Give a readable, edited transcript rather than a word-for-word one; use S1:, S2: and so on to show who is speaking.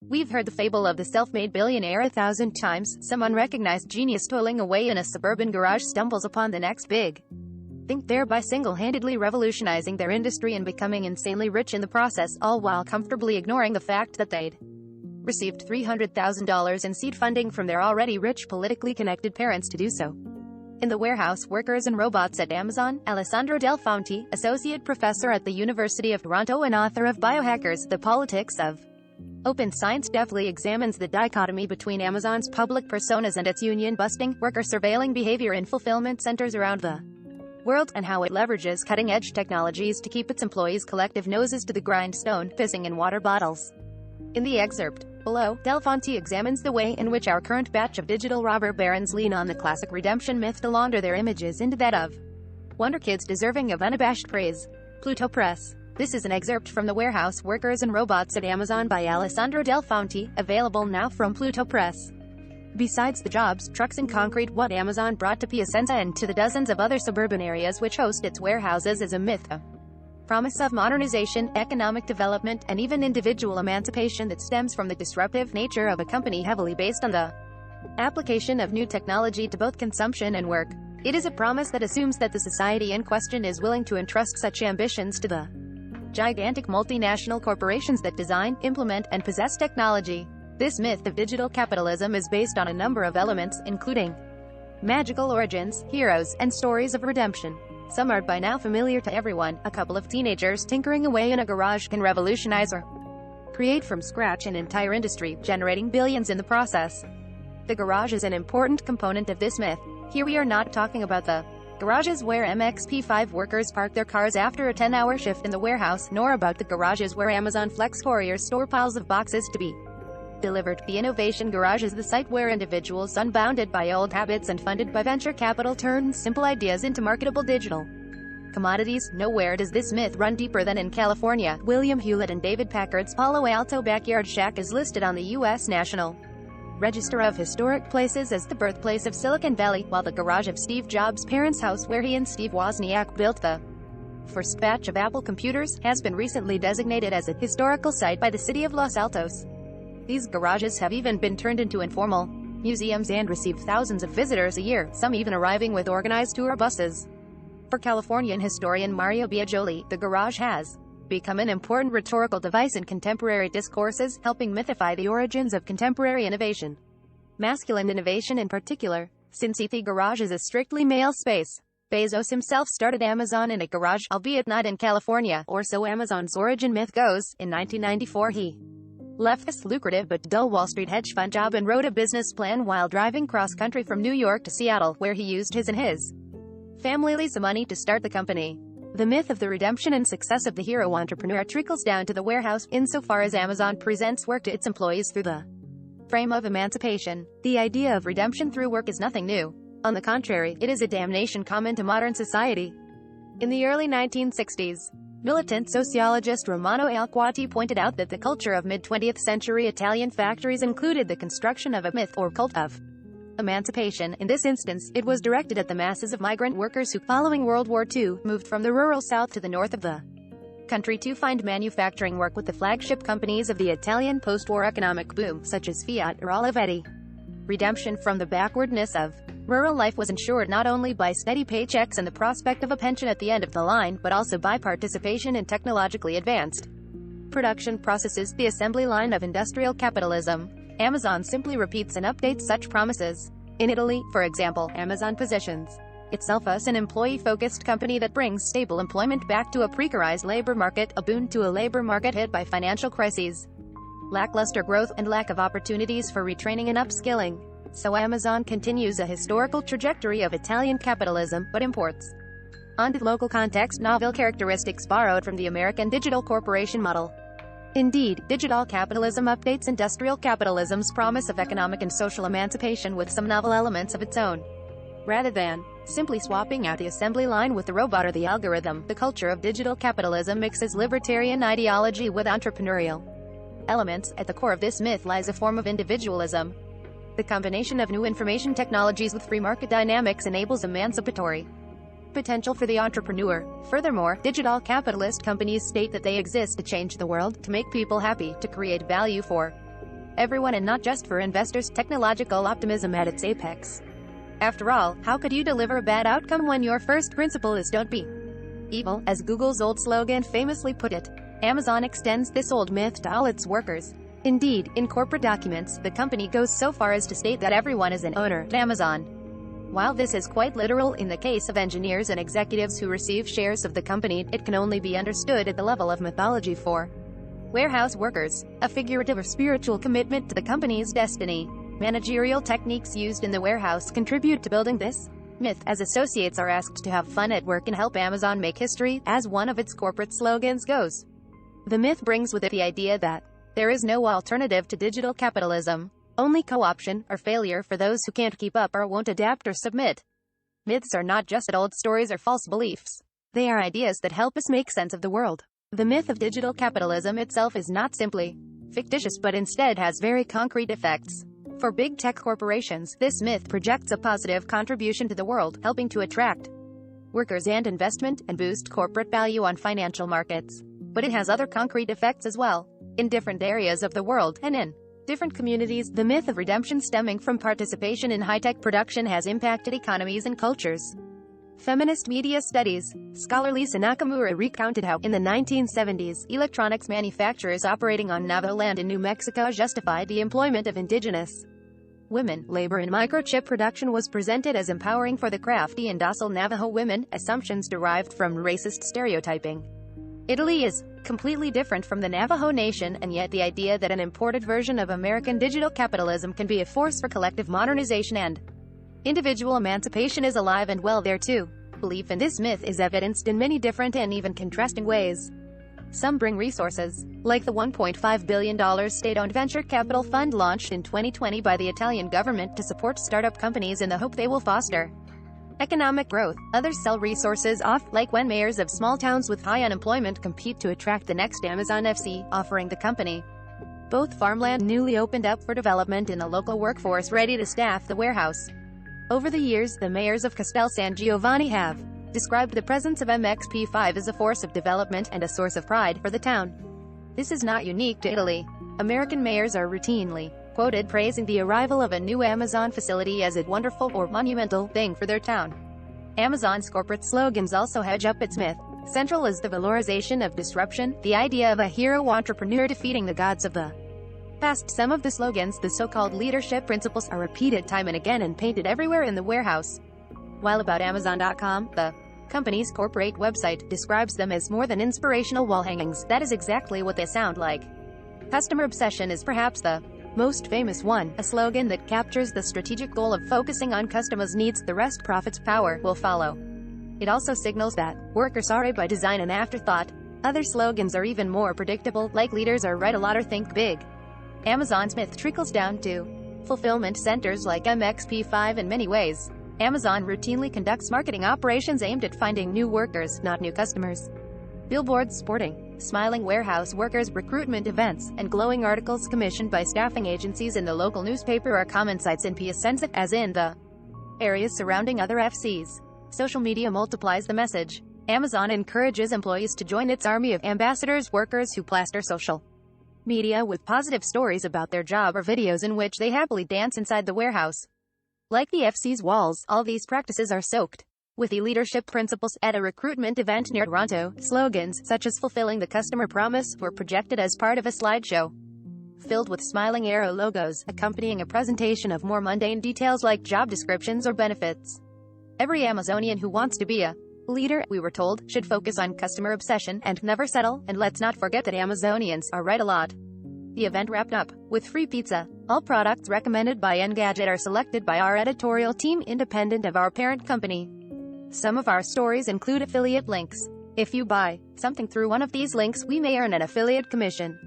S1: We've heard the fable of the self-made billionaire 1,000 times. Some unrecognized genius toiling away in a suburban garage stumbles upon the next big thing, thereby single-handedly revolutionizing their industry and becoming insanely rich in the process, all while comfortably ignoring the fact that they'd received $300,000 in seed funding from their already rich, politically connected parents to do so. In The Warehouse Workers and Robots at Amazon, Alessandro Del Fonte, associate professor at the University of Toronto and author of Biohackers: The Politics of Open Science, deftly examines the dichotomy between Amazon's public personas and its union-busting, worker-surveilling behavior in fulfillment centers around the world, and how it leverages cutting-edge technologies to keep its employees' collective noses to the grindstone, pissing in water bottles. In the excerpt below, Del Fonte examines the way in which our current batch of digital robber barons lean on the classic redemption myth to launder their images into that of wonder kids deserving of unabashed praise. Pluto Press. This is an excerpt from The Warehouse Workers and Robots at Amazon by Alessandro Del Fonte, available now from Pluto Press. Besides the jobs, trucks and concrete, what Amazon brought to Piacenza and to the dozens of other suburban areas which host its warehouses is a myth, a promise of modernization, economic development, and even individual emancipation that stems from the disruptive nature of a company heavily based on the application of new technology to both consumption and work. It is a promise that assumes that the society in question is willing to entrust such ambitions to the gigantic multinational corporations that design, implement, and possess technology. This myth of digital capitalism is based on a number of elements, including magical origins, heroes, and stories of redemption. Some are by now familiar to everyone. A couple of teenagers tinkering away in a garage can revolutionize or create from scratch an entire industry, generating billions in the process. The garage is an important component of this myth. Here we are not talking about the garages where MXP5 workers park their cars after a 10-hour shift in the warehouse, nor about the garages where Amazon Flex couriers store piles of boxes to be delivered. The Innovation Garage is the site where individuals unbounded by old habits and funded by venture capital turn simple ideas into marketable digital commodities. Nowhere does this myth run deeper than in California. William Hewlett and David Packard's Palo Alto Backyard Shack is listed on the U.S. National Register of Historic Places as the birthplace of Silicon Valley, while the garage of Steve Jobs' parents' house, where he and Steve Wozniak built the first batch of Apple computers, has been recently designated as a historical site by the city of Los Altos. These garages have even been turned into informal museums and receive thousands of visitors a year, some even arriving with organized tour buses. For Californian historian Mario Biagioli, the garage has become an important rhetorical device in contemporary discourses, helping mythify the origins of contemporary innovation. Masculine innovation in particular, since the garage is a strictly male space. Bezos himself started Amazon in a garage, albeit not in California, or so Amazon's origin myth goes. In 1994 he left this lucrative but dull Wall Street hedge fund job and wrote a business plan while driving cross-country from New York to Seattle, where he used his and his family's money to start the company. The myth of the redemption and success of the hero entrepreneur trickles down to the warehouse, insofar as Amazon presents work to its employees through the frame of emancipation. The idea of redemption through work is nothing new. On the contrary, it is a damnation common to modern society. In the early 1960s, militant sociologist Romano Alquati pointed out that the culture of mid-20th century Italian factories included the construction of a myth or cult of emancipation. In this instance, it was directed at the masses of migrant workers who, following World War II, moved from the rural south to the north of the country to find manufacturing work with the flagship companies of the Italian post-war economic boom, such as Fiat or Olivetti. Redemption from the backwardness of rural life was ensured not only by steady paychecks and the prospect of a pension at the end of the line, but also by participation in technologically advanced production processes, the assembly line of industrial capitalism. Amazon simply repeats and updates such promises. In Italy, for example, Amazon positions itself as an employee-focused company that brings stable employment back to a precarized labor market, a boon to a labor market hit by financial crises, lackluster growth, and lack of opportunities for retraining and upskilling. So Amazon continues a historical trajectory of Italian capitalism, but imports onto local context novel characteristics borrowed from the American digital corporation model. Indeed, digital capitalism updates industrial capitalism's promise of economic and social emancipation with some novel elements of its own. Rather than simply swapping out the assembly line with the robot or the algorithm, the culture of digital capitalism mixes libertarian ideology with entrepreneurial elements. At the core of this myth lies a form of individualism. The combination of new information technologies with free market dynamics enables emancipatory potential for the entrepreneur. Furthermore, digital capitalist companies state that they exist to change the world, to make people happy, to create value for everyone and not just for investors, technological optimism at its apex. After all, how could you deliver a bad outcome when your first principle is don't be evil, as Google's old slogan famously put it? Amazon extends this old myth to all its workers. Indeed, in corporate documents, the company goes so far as to state that everyone is an owner at Amazon. While this is quite literal in the case of engineers and executives who receive shares of the company, it can only be understood at the level of mythology for warehouse workers, a figurative or spiritual commitment to the company's destiny. Managerial techniques used in the warehouse contribute to building this myth, as associates are asked to have fun at work and help Amazon make history, as one of its corporate slogans goes. The myth brings with it the idea that there is no alternative to digital capitalism, only co-option, or failure for those who can't keep up or won't adapt or submit. Myths are not just old stories or false beliefs. They are ideas that help us make sense of the world. The myth of digital capitalism itself is not simply fictitious but instead has very concrete effects. For big tech corporations, this myth projects a positive contribution to the world, helping to attract workers and investment, and boost corporate value on financial markets. But it has other concrete effects as well. In different areas of the world, and in different communities, the myth of redemption stemming from participation in high-tech production has impacted economies and cultures. Feminist media studies scholar Lisa Nakamura recounted how, in the 1970s, electronics manufacturers operating on Navajo land in New Mexico justified the employment of indigenous women. Labor in microchip production was presented as empowering for the crafty and docile Navajo women, assumptions derived from racist stereotyping. Italy is completely different from the Navajo Nation, and yet the idea that an imported version of American digital capitalism can be a force for collective modernization and individual emancipation is alive and well there too. Belief in this myth is evidenced in many different and even contrasting ways. Some bring resources, like the $1.5 billion state-owned venture capital fund launched in 2020 by the Italian government to support startup companies in the hope they will foster economic growth. Others sell resources off, like when mayors of small towns with high unemployment compete to attract the next Amazon FC, offering the company both farmland newly opened up for development and a local workforce ready to staff the warehouse. Over the years, the mayors of Castel San Giovanni have described the presence of MXP5 as a force of development and a source of pride for the town. This is not unique to Italy. American mayors are routinely quoted praising the arrival of a new Amazon facility as a wonderful or monumental thing for their town. Amazon's corporate slogans also hedge up its myth. Central is the valorization of disruption, the idea of a hero entrepreneur defeating the gods of the past. Some of the slogans, the so-called leadership principles, are repeated time and again and painted everywhere in the warehouse. While about Amazon.com, the company's corporate website, describes them as more than inspirational wall hangings, that is exactly what they sound like. Customer obsession is perhaps the most famous one, a slogan that captures the strategic goal of focusing on customers' needs. The rest, profits, power, will follow. It also signals that workers are by design an afterthought. Other slogans are even more predictable, like leaders are right a lot or think big. Amazon's myth trickles down to fulfillment centers like MXP5 in many ways. Amazon routinely conducts marketing operations aimed at finding new workers, not new customers. Billboards sporting smiling warehouse workers, recruitment events, and glowing articles commissioned by staffing agencies in the local newspaper are common sights in Piacenza, as in the areas surrounding other FCs. Social media multiplies the message. Amazon encourages employees to join its army of ambassadors, workers who plaster social media with positive stories about their job or videos in which they happily dance inside the warehouse. Like the FC's walls, all these practices are soaked with the leadership principles. At a recruitment event near Toronto, slogans, such as fulfilling the customer promise, were projected as part of a slideshow filled with smiling arrow logos, accompanying a presentation of more mundane details like job descriptions or benefits. Every Amazonian who wants to be a leader, we were told, should focus on customer obsession and never settle, and let's not forget that Amazonians are right a lot. The event wrapped up with free pizza. All products recommended by Engadget are selected by our editorial team, independent of our parent company. Some of our stories include affiliate links. If you buy something through one of these links, we may earn an affiliate commission.